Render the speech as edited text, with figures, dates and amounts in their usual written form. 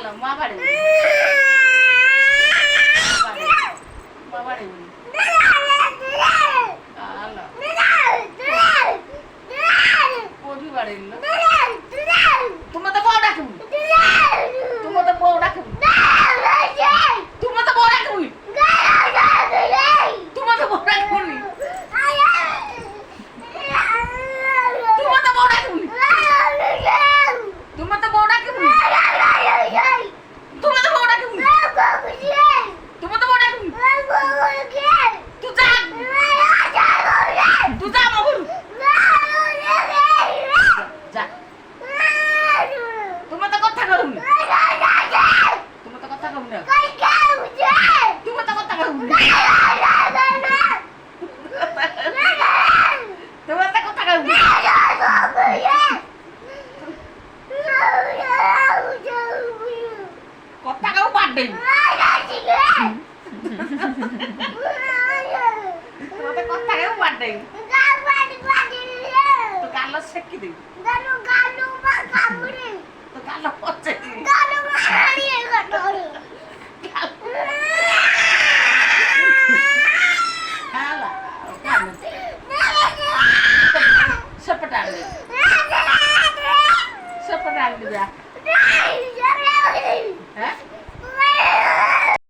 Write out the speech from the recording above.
আলো মা বাড়ি মা বাড়ি আলো কোটি বাড়ি তোমার তো বউ ডাকুন তোমার তো বউ ডাকুন তোমার তো বউ ডাকুন তোমার তো বউ ডাকুন তোমার তো বউ ডাকুন তোমার তো বউ ডাকুন তোমার তো বউ ডাকুন তোমার তো বউ ডাকুন তুই যা তুই যা মগুর যা তোমার তো কথা করুন তোমার তো কথা করুন তোমার তো কথা করুন তোমার তো কথা করুন কথা কেউ পারবে তোমার তো কথা কেউ পারবে তো গালো শেখি দিই তো গালো হচ্ছে